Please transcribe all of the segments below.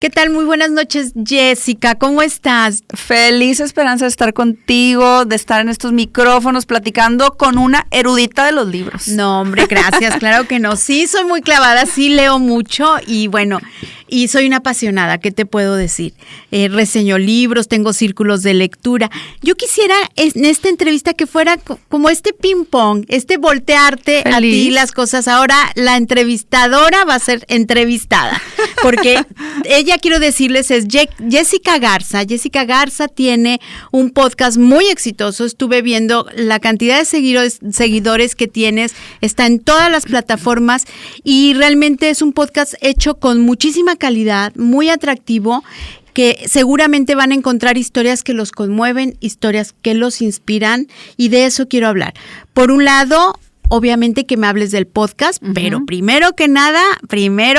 ¿Qué tal? Muy buenas noches, Jessica. ¿Cómo estás? Feliz Esperanza de estar contigo, de estar en estos micrófonos platicando con una erudita de los libros. No, hombre, gracias. Claro que no. Sí, soy muy clavada, sí leo mucho y bueno, y soy una apasionada, ¿qué te puedo decir? Reseño libros, tengo círculos de lectura. Yo quisiera en esta entrevista que fuera como este ping pong, voltearte Feliz. A ti las cosas. Ahora la entrevistadora va a ser entrevistada, porque ella, quiero decirles, es Jessica Garza. Jessica Garza tiene un podcast muy exitoso. Estuve viendo la cantidad de seguidores que tienes. Está en todas las plataformas y realmente es un podcast hecho con muchísima calidad, muy atractivo, que seguramente van a encontrar historias que los conmueven, historias que los inspiran, y de eso quiero hablar. Por un lado, obviamente que me hables del podcast, pero primero que nada,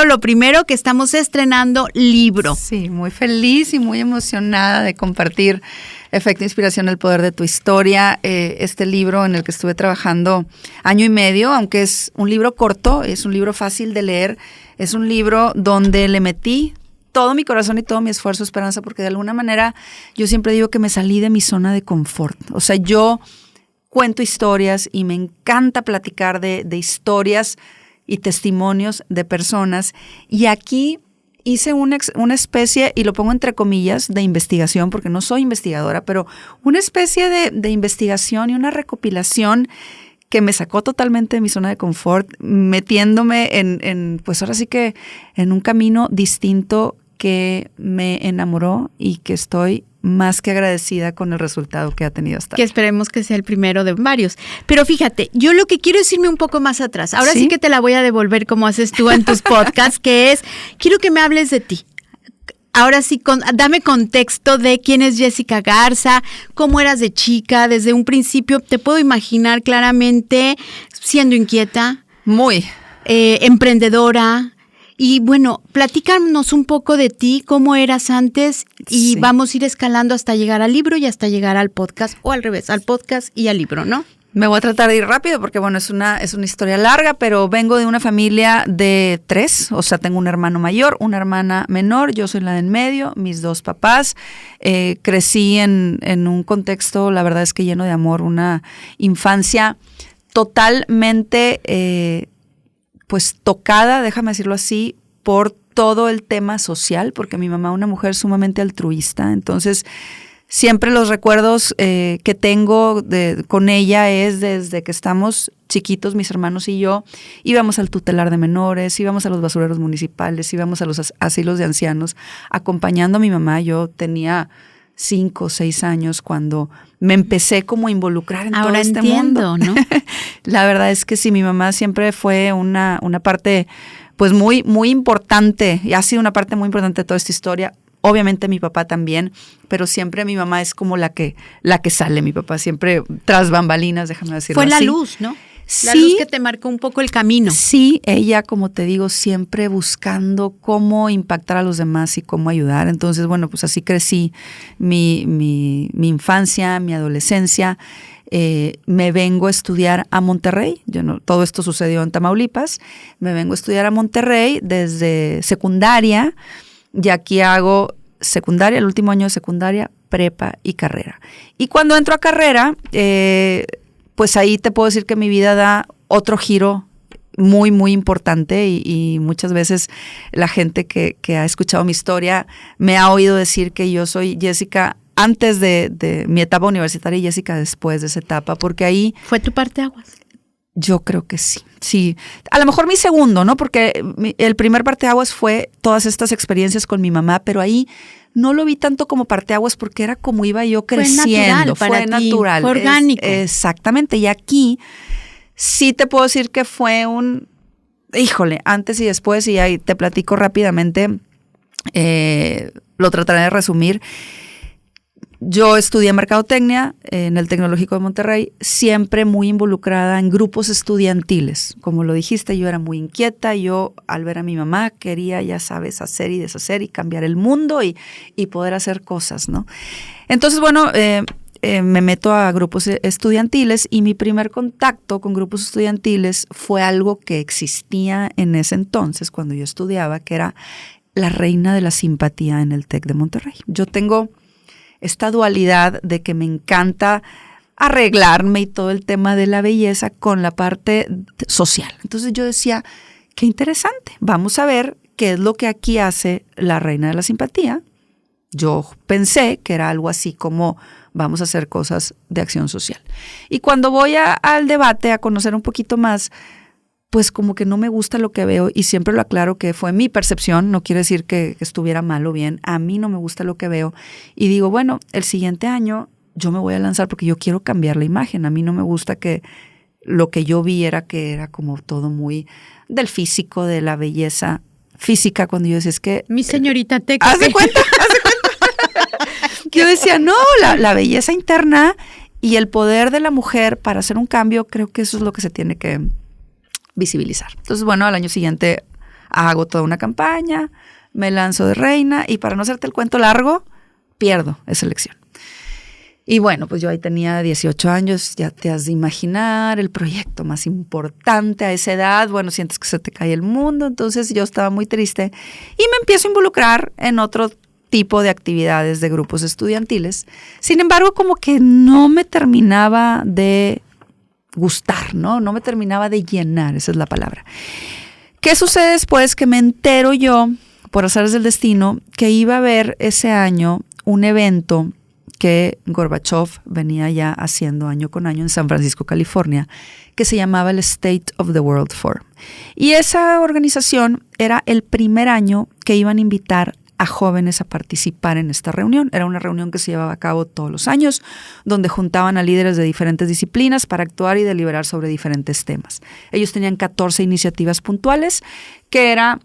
lo primero que estamos estrenando libro. Sí, muy feliz y muy emocionada de compartir Efecto Inspiración, el poder de tu historia, este libro en el que estuve trabajando año y medio, aunque es un libro corto, es un libro fácil de leer, es un libro donde le metí todo mi corazón y todo mi esfuerzo, Esperanza, porque de alguna manera yo siempre digo que me salí de mi zona de confort. O sea, yo cuento historias y me encanta platicar de historias y testimonios de personas. Y aquí hice una especie, y lo pongo entre comillas, de investigación, porque no soy investigadora, pero una especie de investigación y una recopilación que me sacó totalmente de mi zona de confort, metiéndome pues ahora sí que en un camino distinto que me enamoró y que estoy más que agradecida con el resultado que ha tenido hasta que esperemos que sea el primero de varios. Pero fíjate, yo lo que quiero es irme un poco más atrás. Ahora sí que te la voy a devolver como haces tú en tus podcasts, que es, quiero que me hables de ti. Ahora sí, dame contexto de quién es Jessica Garza, cómo eras de chica, desde un principio. Te puedo imaginar claramente siendo inquieta. Muy. Emprendedora. Y bueno, platícanos un poco de ti, cómo eras antes, y vamos a ir escalando hasta llegar al libro y hasta llegar al podcast, o al revés, al podcast y al libro, ¿no? Me voy a tratar de ir rápido porque, bueno, es una historia larga, pero vengo de una familia de 3, o sea, tengo un hermano mayor, una hermana menor, yo soy la de en medio, mis 2 papás. Crecí en un contexto, la verdad es que lleno de amor, una infancia totalmente pues tocada, déjame decirlo así, por todo el tema social, porque mi mamá, una mujer sumamente altruista, entonces siempre los recuerdos que tengo con ella es desde que estamos chiquitos, mis hermanos y yo, íbamos al tutelar de menores, íbamos a los basureros municipales, íbamos a los asilos de ancianos, acompañando a mi mamá. Yo tenía 5 o 6 años cuando me empecé como a involucrar en todo este mundo. ¿No? La verdad es que sí, mi mamá siempre fue una parte pues muy, muy importante, y ha sido una parte muy importante de toda esta historia. Obviamente mi papá también, pero siempre mi mamá es como la que sale. Mi papá siempre tras bambalinas, déjame decirlo así. Fue la luz, ¿no? La Sí, luz que te marcó un poco el camino. Sí, ella, como te digo, siempre buscando cómo impactar a los demás y cómo ayudar. Entonces, bueno, pues así crecí mi infancia, mi adolescencia. Me vengo a estudiar a Monterrey. Todo esto sucedió en Tamaulipas. Me vengo a estudiar a Monterrey desde secundaria, y aquí hago secundaria, el último año de secundaria, prepa y carrera. Y cuando entro a carrera, pues ahí te puedo decir que mi vida da otro giro muy, muy importante, y muchas veces la gente que ha escuchado mi historia me ha oído decir que yo soy Jessica antes de mi etapa universitaria y Jessica después de esa etapa, porque ahí... ¿Fue tu parteaguas? Yo creo que sí, sí. A lo mejor mi segundo, ¿no? Porque el primer parteaguas fue todas estas experiencias con mi mamá, pero ahí no lo vi tanto como parteaguas porque era como iba yo creciendo. Fue natural, fue orgánico. Exactamente, y aquí sí te puedo decir que fue antes y después, y ahí te platico rápidamente, lo trataré de resumir. Yo estudié mercadotecnia en el Tecnológico de Monterrey, siempre muy involucrada en grupos estudiantiles. Como lo dijiste, yo era muy inquieta. Yo, al ver a mi mamá, quería, ya sabes, hacer y deshacer y cambiar el mundo y poder hacer cosas, ¿no? Entonces, bueno, me meto a grupos estudiantiles, y mi primer contacto con grupos estudiantiles fue algo que existía en ese entonces, cuando yo estudiaba, que era la reina de la simpatía en el TEC de Monterrey. Yo tengo esta dualidad de que me encanta arreglarme y todo el tema de la belleza con la parte social. Entonces yo decía, qué interesante, vamos a ver qué es lo que aquí hace la reina de la simpatía. Yo pensé que era algo así como vamos a hacer cosas de acción social. Y cuando voy al debate a conocer un poquito más, pues como que no me gusta lo que veo, y siempre lo aclaro que fue mi percepción, no quiere decir que estuviera mal o bien, a mí no me gusta lo que veo, y digo, bueno, el siguiente año yo me voy a lanzar porque yo quiero cambiar la imagen. A mí no me gusta que lo que yo vi era que era como todo muy del físico, de la belleza física, cuando yo decía, es que... Mi señorita Teca. ¿Haz de cuenta? Yo decía, no, la belleza interna y el poder de la mujer para hacer un cambio, creo que eso es lo que se tiene que visibilizar. Entonces, bueno, al año siguiente hago toda una campaña, me lanzo de reina y para no hacerte el cuento largo, pierdo esa elección. Y bueno, pues yo ahí tenía 18 años, ya te has de imaginar, el proyecto más importante a esa edad, bueno, sientes que se te cae el mundo, entonces yo estaba muy triste y me empiezo a involucrar en otro tipo de actividades de grupos estudiantiles. Sin embargo, como que no me terminaba de gustar, ¿no? No me terminaba de llenar, esa es la palabra. ¿Qué sucede después? Que me entero yo, por azares del destino, que iba a haber ese año un evento que Gorbachev venía ya haciendo año con año en San Francisco, California, que se llamaba el State of the World Forum. Y esa organización era el primer año que iban a invitar a jóvenes a participar en esta reunión. Era una reunión que se llevaba a cabo todos los años, donde juntaban a líderes de diferentes disciplinas para actuar y deliberar sobre diferentes temas. Ellos tenían 14 iniciativas puntuales, que era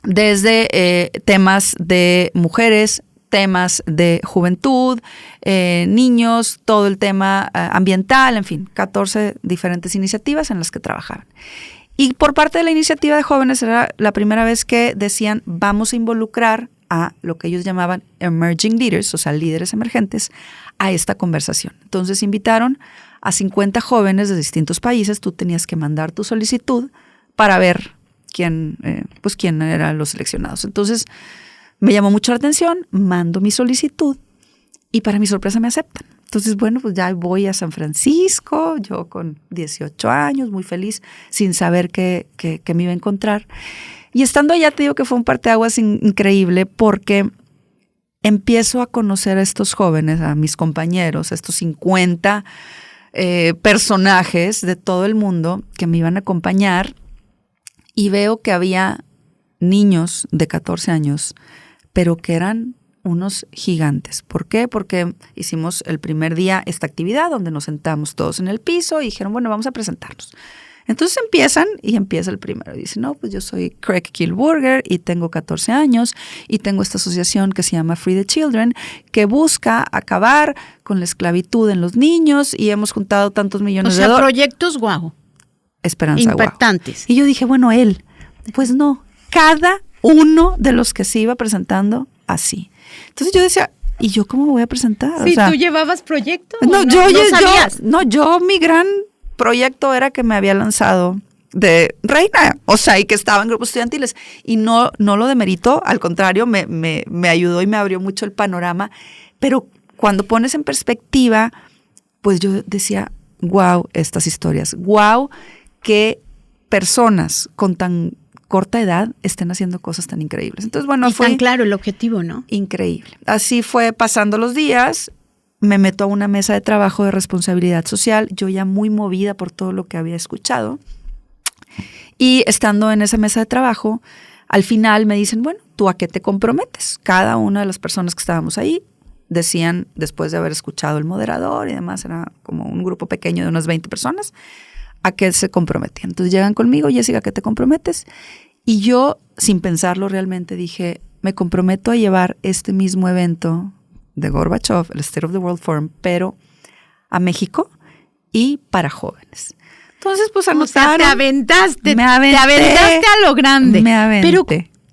desde temas de mujeres, temas de juventud, niños, todo el tema ambiental, en fin, 14 diferentes iniciativas en las que trabajaban. Y por parte de la iniciativa de jóvenes era la primera vez que decían, vamos a involucrar a lo que ellos llamaban emerging leaders, o sea, líderes emergentes, a esta conversación. Entonces invitaron a 50 jóvenes de distintos países, tú tenías que mandar tu solicitud para ver quién eran los seleccionados. Entonces, me llamó mucho la atención, mando mi solicitud y para mi sorpresa me aceptan. Entonces, bueno, pues ya voy a San Francisco, yo con 18 años, muy feliz, sin saber qué me iba a encontrar. Y estando allá te digo que fue un parteaguas increíble porque empiezo a conocer a estos jóvenes, a mis compañeros, a estos 50 personajes de todo el mundo que me iban a acompañar y veo que había niños de 14 años pero que eran unos gigantes. ¿Por qué? Porque hicimos el primer día esta actividad donde nos sentamos todos en el piso y dijeron, bueno, vamos a presentarnos. Entonces empieza el primero. Dice, no, pues yo soy Craig Kielburger y tengo 14 años y tengo esta asociación que se llama Free the Children, que busca acabar con la esclavitud en los niños y hemos juntado tantos millones de dólares. Proyectos guau. Esperanza impactantes. Guau. Y yo dije, bueno, él, pues no, cada uno de los que se iba presentando así. Entonces yo decía, ¿y yo cómo me voy a presentar? Sí, o sea, ¿tú llevabas proyectos? Yo mi gran proyecto era que me había lanzado de reina, o sea, y que estaba en grupos estudiantiles. Y no lo demerito, al contrario, me ayudó y me abrió mucho el panorama. Pero cuando pones en perspectiva, pues yo decía, wow, estas historias, wow, que personas con tan corta edad estén haciendo cosas tan increíbles. Entonces, bueno, fue tan claro el objetivo, ¿no? Increíble. Así fue pasando los días, me meto a una mesa de trabajo de responsabilidad social, yo ya muy movida por todo lo que había escuchado. Y estando en esa mesa de trabajo, al final me dicen, bueno, ¿tú a qué te comprometes? Cada una de las personas que estábamos ahí decían, después de haber escuchado el moderador y demás, era como un grupo pequeño de unas 20 personas, a qué se comprometían. Entonces llegan conmigo, Jessica, ¿a qué te comprometes? Y yo, sin pensarlo realmente, dije, me comprometo a llevar este mismo evento de Gorbachev, el State of the World Forum, pero a México y para jóvenes. Entonces, pues anotaron. O sea, te aventaste. Me aventé. Te aventaste a lo grande. Me aventé. Pero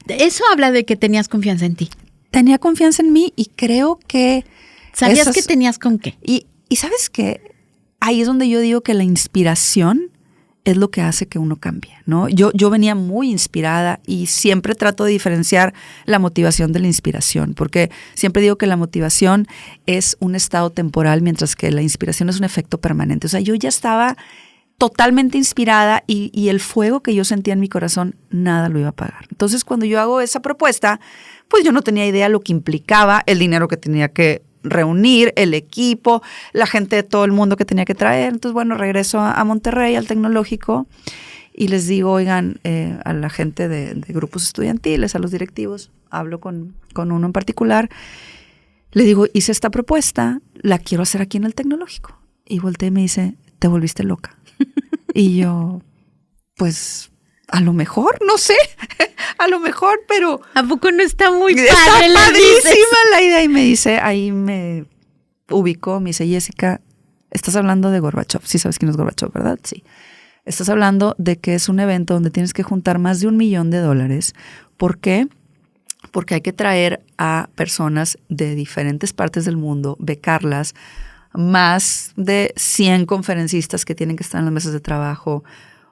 eso habla de que tenías confianza en ti. Tenía confianza en mí y creo que... ¿Sabías que tenías con qué? Y ¿sabes qué? Ahí es donde yo digo que la inspiración es lo que hace que uno cambie, ¿no? Yo venía muy inspirada y siempre trato de diferenciar la motivación de la inspiración, porque siempre digo que la motivación es un estado temporal, mientras que la inspiración es un efecto permanente. O sea, yo ya estaba totalmente inspirada y el fuego que yo sentía en mi corazón, nada lo iba a apagar. Entonces, cuando yo hago esa propuesta, pues yo no tenía idea lo que implicaba, el dinero que tenía que reunir, el equipo, la gente de todo el mundo que tenía que traer. Entonces, bueno, regreso a Monterrey, al Tecnológico, y les digo, oigan, a la gente de grupos estudiantiles, a los directivos, hablo con uno en particular, le digo, hice esta propuesta, la quiero hacer aquí en el Tecnológico. Y volteé y me dice, te volviste loca. Y yo, pues, a lo mejor, no sé, a lo mejor, pero... ¿A poco no está muy padre? Está padrísima la idea. Y me dice, ahí me ubicó, me dice, Jessica, estás hablando de Gorbachev. Sí sabes quién es Gorbachev, ¿verdad? Sí. Estás hablando de que es un evento donde tienes que juntar más de $1 millón. ¿Por qué? Porque hay que traer a personas de diferentes partes del mundo, becarlas, más de 100 conferencistas que tienen que estar en las mesas de trabajo.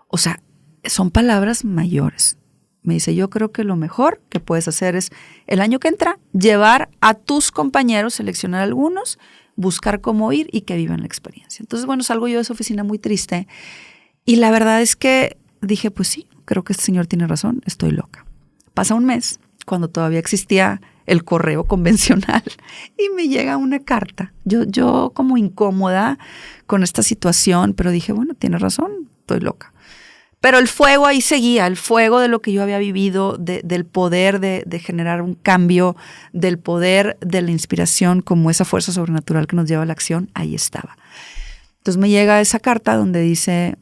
O sea, son palabras mayores. Me dice, yo creo que lo mejor que puedes hacer es el año que entra, llevar a tus compañeros, seleccionar algunos, buscar cómo ir y que vivan la experiencia. Entonces, bueno, salgo yo de esa oficina muy triste y la verdad es que dije, pues sí, creo que este señor tiene razón, estoy loca. Pasa un mes, cuando todavía existía el correo convencional, y me llega una carta. Yo como incómoda con esta situación, pero dije, bueno, tiene razón, estoy loca. Pero el fuego ahí seguía, el fuego de lo que yo había vivido, del poder de generar un cambio, del poder de la inspiración como esa fuerza sobrenatural que nos lleva a la acción, ahí estaba. Entonces me llega esa carta donde dice,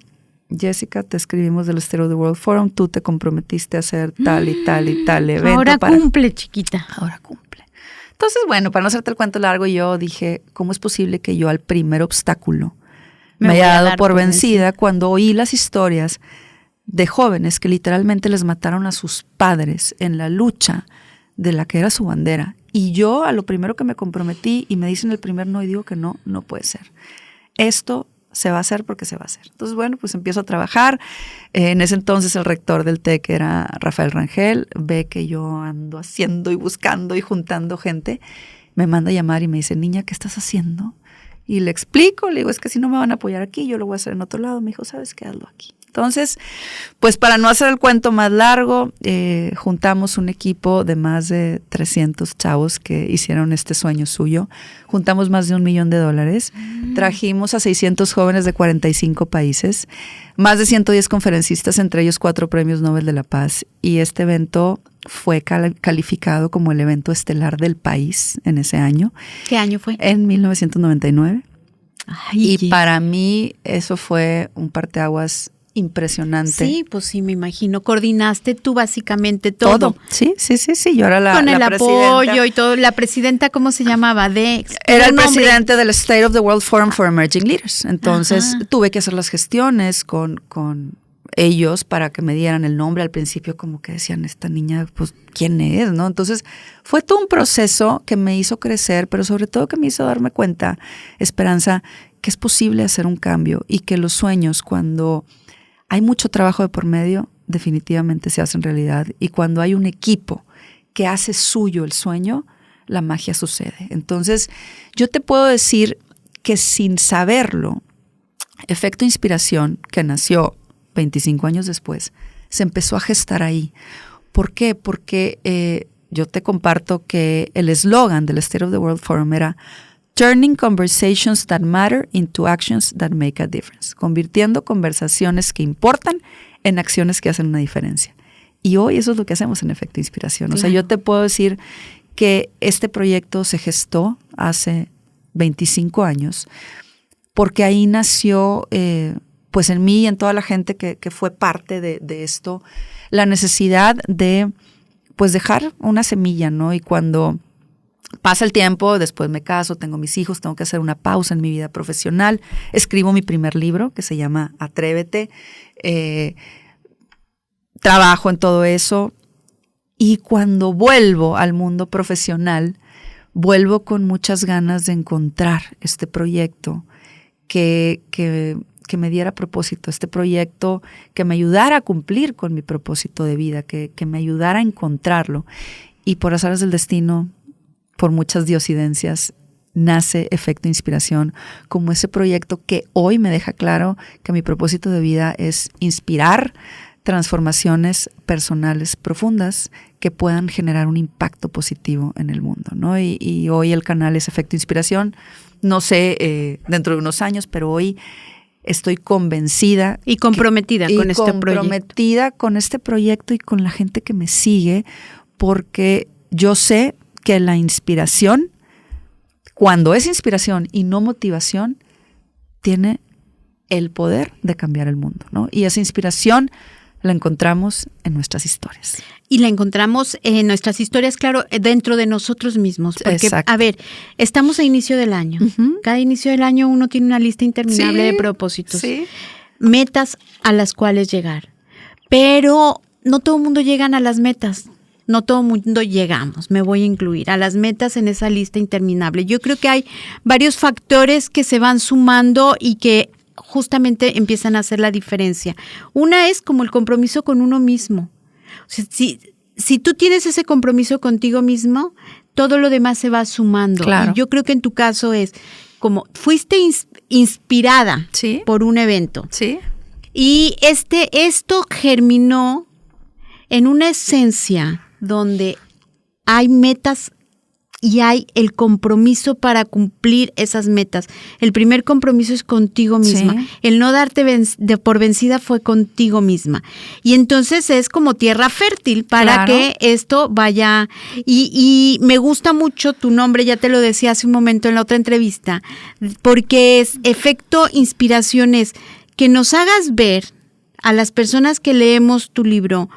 Jessica, te escribimos del State of the World Forum, tú te comprometiste a hacer tal y tal y tal evento. Ahora cumple, chiquita. Ahora cumple. Entonces, bueno, para no hacerte el cuento largo, yo dije, ¿cómo es posible que yo al primer obstáculo me haya dado por vencida cuando oí las historias de jóvenes que literalmente les mataron a sus padres en la lucha de la que era su bandera? Y yo a lo primero que me comprometí y me dicen el primer no y digo que no, no puede ser. Esto se va a hacer porque se va a hacer. Entonces, bueno, pues empiezo a trabajar. En ese entonces el rector del TEC era Rafael Rangel, ve que yo ando haciendo y buscando y juntando gente, me manda a llamar y me dice, niña, ¿qué estás haciendo? Y le explico, le digo, es que si no me van a apoyar aquí, yo lo voy a hacer en otro lado. Me dijo, ¿sabes qué? Hazlo aquí. Entonces, pues para no hacer el cuento más largo, juntamos un equipo de más de 300 chavos que hicieron este sueño suyo. Juntamos más de $1 millón. Trajimos a 600 jóvenes de 45 países, más de 110 conferencistas, entre ellos 4 premios Nobel de la Paz. Y este evento fue calificado como el evento estelar del país en ese año. ¿Qué año fue? En 1999. Ay, y para mí eso fue un parteaguas impresionante. Sí, pues sí, me imagino. Coordinaste tú básicamente todo. Sí. Yo era la con el presidenta. Apoyo y todo. La presidenta, ¿cómo se llamaba? Era el presidente del State of the World Forum for Emerging Leaders. Entonces tuve que hacer las gestiones con ellos para que me dieran el nombre. Al principio como que decían, esta niña, pues, ¿quién es? ¿No? Entonces fue todo un proceso que me hizo crecer, pero sobre todo que me hizo darme cuenta, Esperanza, que es posible hacer un cambio y que los sueños, cuando hay mucho trabajo de por medio, definitivamente se hacen realidad. Y cuando hay un equipo que hace suyo el sueño, la magia sucede. Entonces, yo te puedo decir que sin saberlo, Efecto Inspiración, que nació 25 años después, se empezó a gestar ahí. ¿Por qué? Porque yo te comparto que el eslogan del State of the World Forum era Turning Conversations That Matter into Actions That Make a Difference. Convirtiendo conversaciones que importan en acciones que hacen una diferencia. Y hoy eso es lo que hacemos en Efecto Inspiración. Claro. O sea, yo te puedo decir que este proyecto se gestó hace 25 años porque ahí nació, pues en mí y en toda la gente que fue parte de esto, la necesidad de, pues, dejar una semilla, ¿no? Y cuando pasa el tiempo, después me caso, tengo mis hijos, tengo que hacer una pausa en mi vida profesional. Escribo mi primer libro que se llama Atrévete. Trabajo en todo eso. Y cuando vuelvo al mundo profesional, vuelvo con muchas ganas de encontrar este proyecto que que me diera propósito, este proyecto que me ayudara a cumplir con mi propósito de vida, que me ayudara a encontrarlo. Y por azares del destino, por muchas diosidencias, nace Efecto Inspiración como ese proyecto que hoy me deja claro que mi propósito de vida es inspirar transformaciones personales profundas que puedan generar un impacto positivo en el mundo, ¿no? Y hoy el canal es Efecto Inspiración. No sé, dentro de unos años, pero hoy estoy convencida y comprometida con este proyecto. Comprometida con este proyecto y con la gente que me sigue, porque yo sé que la inspiración, cuando es inspiración y no motivación, tiene el poder de cambiar el mundo, ¿no? Y esa inspiración la encontramos en nuestras historias. Y la encontramos en nuestras historias, claro, dentro de nosotros mismos. Porque, exacto. A ver, estamos a inicio del año. Uh-huh. Cada inicio del año uno tiene una lista interminable de propósitos. Sí. Metas a las cuales llegar. Pero no todo el mundo llega a las metas. No todo el mundo llegamos, me voy a incluir, a las metas en esa lista interminable. Yo creo que hay varios factores que se van sumando y que justamente empiezan a hacer la diferencia. Una es como el compromiso con uno mismo. O sea, si tú tienes ese compromiso contigo mismo, todo lo demás se va sumando. Claro. Y yo creo que en tu caso es como fuiste inspirada ¿sí? por un evento. Sí. Y esto germinó en una esencia donde hay metas y hay el compromiso para cumplir esas metas. El primer compromiso es contigo misma. Sí. El no darte por vencida fue contigo misma. Y entonces es como tierra fértil para que esto vaya. Y me gusta mucho tu nombre, ya te lo decía hace un momento en la otra entrevista, porque es Efecto Inspiración, es que nos hagas ver a las personas que leemos tu libro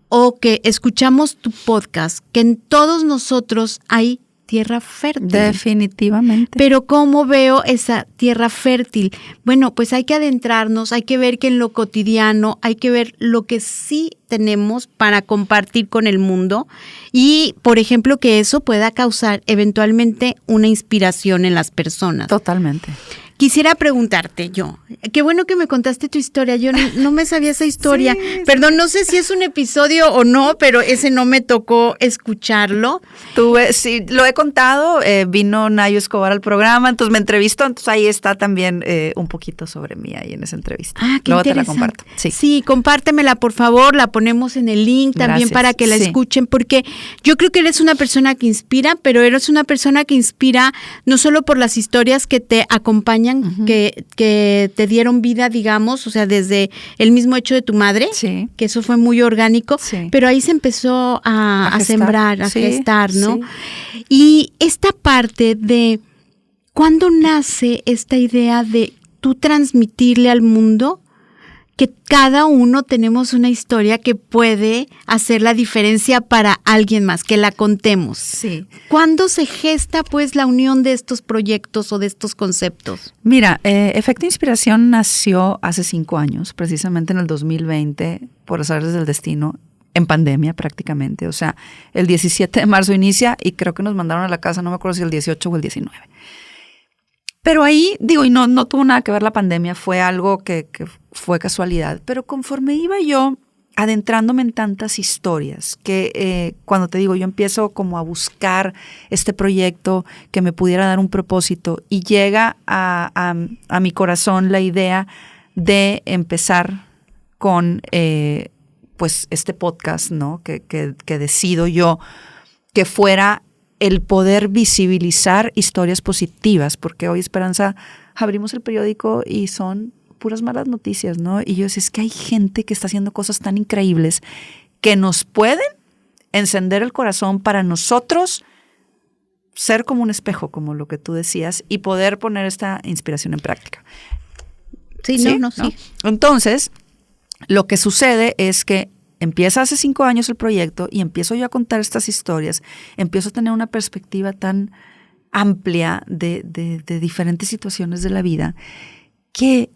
o que escuchamos tu podcast, que en todos nosotros hay tierra fértil. Definitivamente. Pero ¿cómo veo esa tierra fértil? Bueno, pues hay que adentrarnos, hay que ver que en lo cotidiano, hay que ver lo que sí tenemos para compartir con el mundo y, por ejemplo, que eso pueda causar eventualmente una inspiración en las personas. Totalmente. Quisiera preguntarte yo, qué bueno que me contaste tu historia, yo no me sabía esa historia, sí, perdón, no sé si es un episodio o no, pero ese no me tocó escucharlo. Sí, lo he contado, vino Nayo Escobar al programa, entonces me entrevistó, entonces ahí está también un poquito sobre mí ahí en esa entrevista. Ah, qué luego interesante. Te la comparto. Sí, compártemela por favor, la ponemos en el link también. Gracias. Para que la escuchen, porque yo creo que eres una persona que inspira, pero eres una persona que inspira no solo por las historias que te acompañan, uh-huh. que te dieron vida, digamos, o sea, desde el mismo hecho de tu madre, sí. que eso fue muy orgánico, sí. pero ahí se empezó a sembrar, a gestar, ¿no? Sí. Y esta parte de ¿cuándo nace esta idea de tú transmitirle al mundo que cada uno tenemos una historia que puede hacer la diferencia para alguien más, que la contemos? Sí. ¿Cuándo se gesta, pues, la unión de estos proyectos o de estos conceptos? Mira, Efecto Inspiración nació hace 5 años, precisamente en el 2020, por azares del destino, en pandemia prácticamente. O sea, el 17 de marzo inicia y creo que nos mandaron a la casa, no me acuerdo si el 18 o el 19. Pero ahí, digo, y no tuvo nada que ver la pandemia, fue algo que fue casualidad. Pero conforme iba yo adentrándome en tantas historias, que cuando te digo, yo empiezo como a buscar este proyecto que me pudiera dar un propósito y llega a mi corazón la idea de empezar con pues este podcast, ¿no? Que decido yo que fuera el poder visibilizar historias positivas, porque hoy, Esperanza, abrimos el periódico y son puras malas noticias, ¿no? Y yo decía, es que hay gente que está haciendo cosas tan increíbles que nos pueden encender el corazón para nosotros ser como un espejo, como lo que tú decías, y poder poner esta inspiración en práctica. Sí, ¿sí? ¿No? Entonces, lo que sucede es que empieza hace 5 años el proyecto y empiezo yo a contar estas historias, empiezo a tener una perspectiva tan amplia de diferentes situaciones de la vida que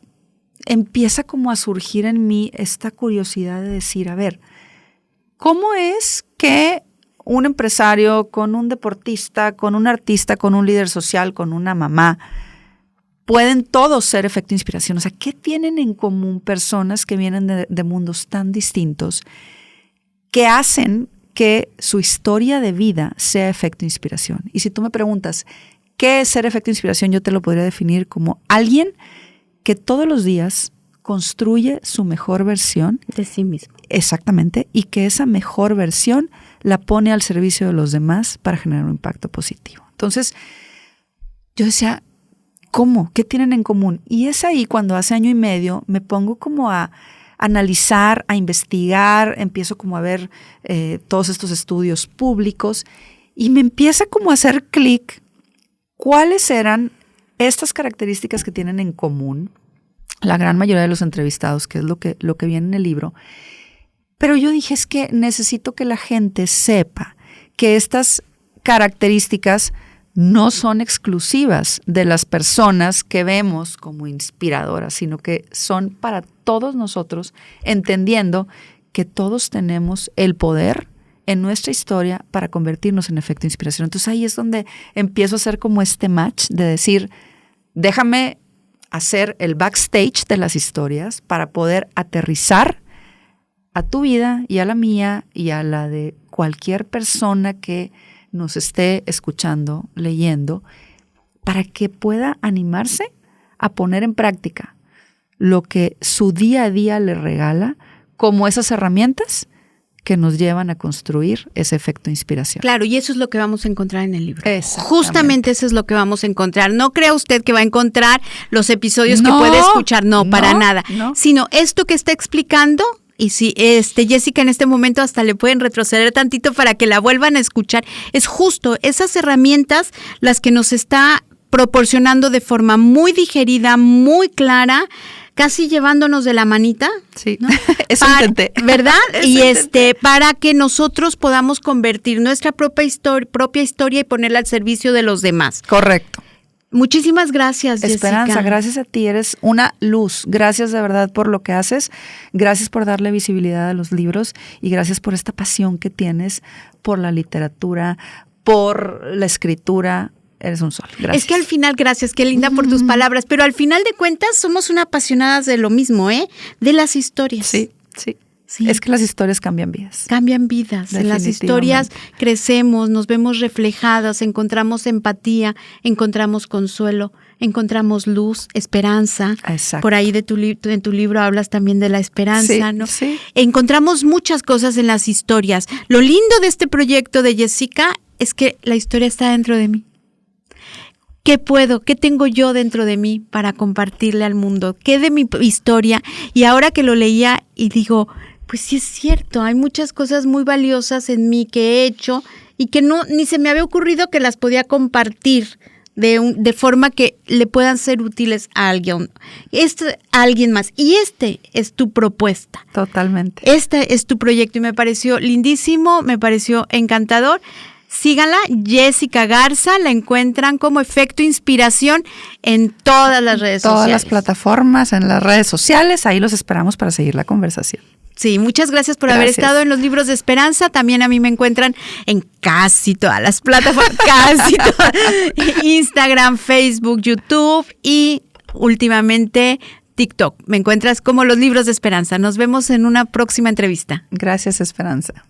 empieza como a surgir en mí esta curiosidad de decir, a ver, ¿cómo es que un empresario con un deportista, con un artista, con un líder social, con una mamá, pueden todos ser efecto inspiración. O sea, ¿qué tienen en común personas que vienen de mundos tan distintos que hacen que su historia de vida sea efecto inspiración? Y si tú me preguntas, ¿qué es ser efecto inspiración? Yo te lo podría definir como alguien que todos los días construye su mejor versión de sí mismo. Exactamente, y que esa mejor versión la pone al servicio de los demás para generar un impacto positivo. Entonces, yo decía, ¿cómo? ¿Qué tienen en común? Y es ahí cuando hace año y medio me pongo como a analizar, a investigar, empiezo como a ver todos estos estudios públicos y me empieza como a hacer clic cuáles eran estas características que tienen en común la gran mayoría de los entrevistados, que es lo que viene en el libro. Pero yo dije, es que necesito que la gente sepa que estas características no son exclusivas de las personas que vemos como inspiradoras, sino que son para todos nosotros, entendiendo que todos tenemos el poder en nuestra historia para convertirnos en efecto inspiración. Entonces ahí es donde empiezo a hacer como este match de decir, déjame hacer el backstage de las historias para poder aterrizar a tu vida y a la mía y a la de cualquier persona que nos esté escuchando, leyendo, para que pueda animarse a poner en práctica lo que su día a día le regala como esas herramientas que nos llevan a construir ese efecto inspiración. Claro, y eso es lo que vamos a encontrar en el libro. Justamente eso es lo que vamos a encontrar. No crea usted que va a encontrar los episodios que puede escuchar, para nada. No. Sino esto que está explicando, y si Jessica en este momento hasta le pueden retroceder tantito para que la vuelvan a escuchar, es justo esas herramientas las que nos está proporcionando de forma muy digerida, muy clara, casi llevándonos de la manita. Sí, ¿no? Eso intenté. ¿Verdad? Y para que nosotros podamos convertir nuestra propia historia y ponerla al servicio de los demás. Correcto. Muchísimas gracias, Jessica. Esperanza, gracias a ti, eres una luz. Gracias de verdad por lo que haces, gracias por darle visibilidad a los libros y gracias por esta pasión que tienes por la literatura, por la escritura. Eres un sol. Gracias. Es que al final, gracias, qué linda por tus palabras, pero al final de cuentas somos una apasionadas de lo mismo, de las historias. Sí. Es que las historias cambian vidas. Cambian vidas. En las historias crecemos, nos vemos reflejadas, encontramos empatía, encontramos consuelo, encontramos luz, esperanza. Exacto. Por ahí en tu libro hablas también de la esperanza, ¿no? Sí. Encontramos muchas cosas en las historias. Lo lindo de este proyecto de Jessica es que la historia está dentro de mí. ¿Qué tengo yo dentro de mí para compartirle al mundo? ¿Qué de mi historia? Y ahora que lo leía y digo, pues sí es cierto, hay muchas cosas muy valiosas en mí que he hecho y que ni se me había ocurrido que las podía compartir de forma que le puedan ser útiles a alguien más. Y es tu propuesta. Totalmente. Este es tu proyecto y me pareció lindísimo, me pareció encantador. Síganla, Jessica Garza, la encuentran como Efecto Inspiración en todas las redes sociales. Todas las plataformas, en las redes sociales, ahí los esperamos para seguir la conversación. Sí, muchas gracias por haber estado en los Libros de Esperanza. También a mí me encuentran en casi todas las plataformas, Instagram, Facebook, YouTube y últimamente TikTok. Me encuentras como Los Libros de Esperanza. Nos vemos en una próxima entrevista. Gracias, Esperanza.